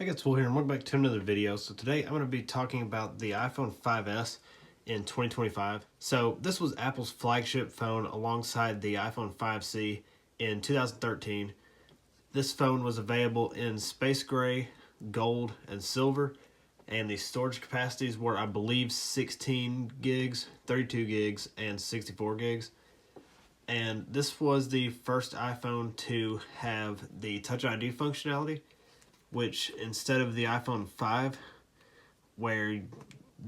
Hey guys, Will here and welcome back to another video. So today I'm going to be talking about the iPhone 5S in 2025. So this was Apple's flagship phone alongside the iPhone 5C in 2013. This phone was available in space gray, gold, and silver, and the storage capacities were, I believe, 16 gigs, 32 gigs, and 64 gigs. And this was the first iPhone to have the Touch ID functionality, which instead of the iPhone 5, where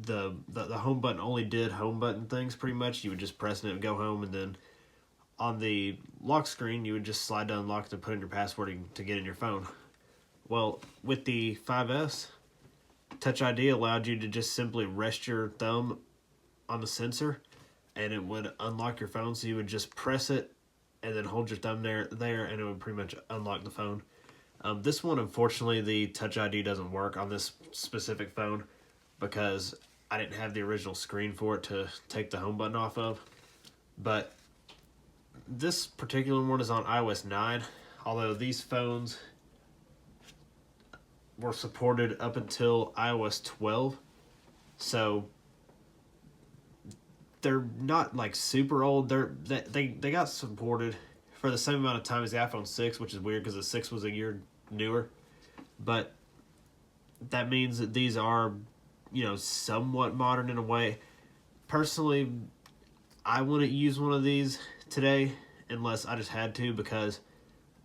the home button only did home button things pretty much, you would just press it and go home, and then on the lock screen you would just slide to unlock to put in your password to get in your phone. Well, with the 5S, Touch ID allowed you to just simply rest your thumb on the sensor and it would unlock your phone. So you would just press it and then hold your thumb there and it would pretty much unlock the phone. This one, unfortunately, the Touch ID doesn't work on this specific phone because I didn't have the original screen for it to take the home button off of. But this particular one is on iOS 9, although these phones were supported up until iOS 12. So they're not like super old. They got supported for the same amount of time as the iPhone 6, which is weird because the 6 was a year newer. But that means that these are, somewhat modern in a way. Personally, I wouldn't use one of these today unless I just had to, because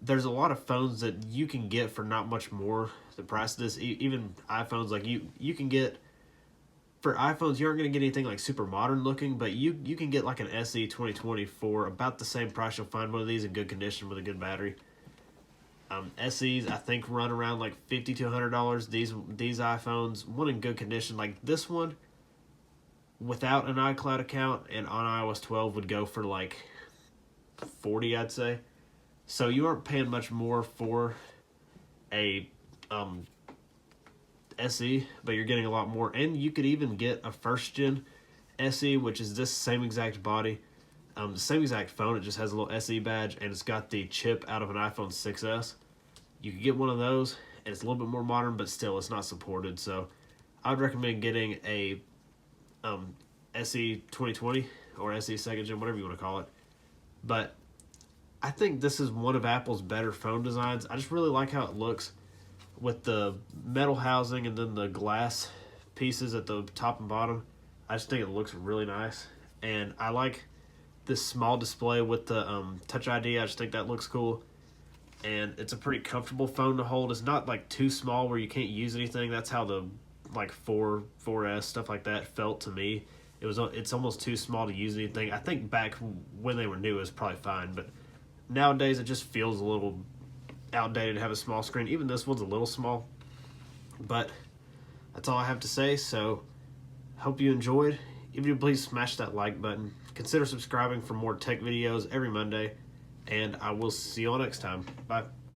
there's a lot of phones that you can get for not much more the price of this. Even iPhones, like you can get, for iPhones, you aren't going to get anything like super modern looking, but you can get like an SE 2020 for about the same price. You'll find one of these in good condition with a good battery. SEs, I think, run around like $50 to $100. These iPhones, one in good condition, like this one, without an iCloud account and on iOS 12 would go for like $40, I'd say. So you aren't paying much more for a SE, but you're getting a lot more. And you could even get a first gen SE, which is this same exact body, the same exact phone. It just has a little SE badge and it's got the chip out of an iPhone 6S. You could get one of those and it's a little bit more modern, but still it's not supported. So I would recommend getting a SE 2020 or SE second gen, whatever you want to call it. But I think this is one of Apple's better phone designs. I just really like how it looks with the metal housing and then the glass pieces at the top and bottom. I just think it looks really nice. And I like this small display with the Touch ID. I just think that looks cool. And it's a pretty comfortable phone to hold. It's not like too small where you can't use anything. That's how the like 4S, stuff like that felt to me. It's almost too small to use anything. I think back when they were new it was probably fine, but nowadays it just feels a little outdated to have a small screen. Even this one's a little small. But that's all I have to say. So hope you enjoyed. If you please smash that like button. Consider subscribing for more tech videos every Monday. And I will see you all next time. Bye.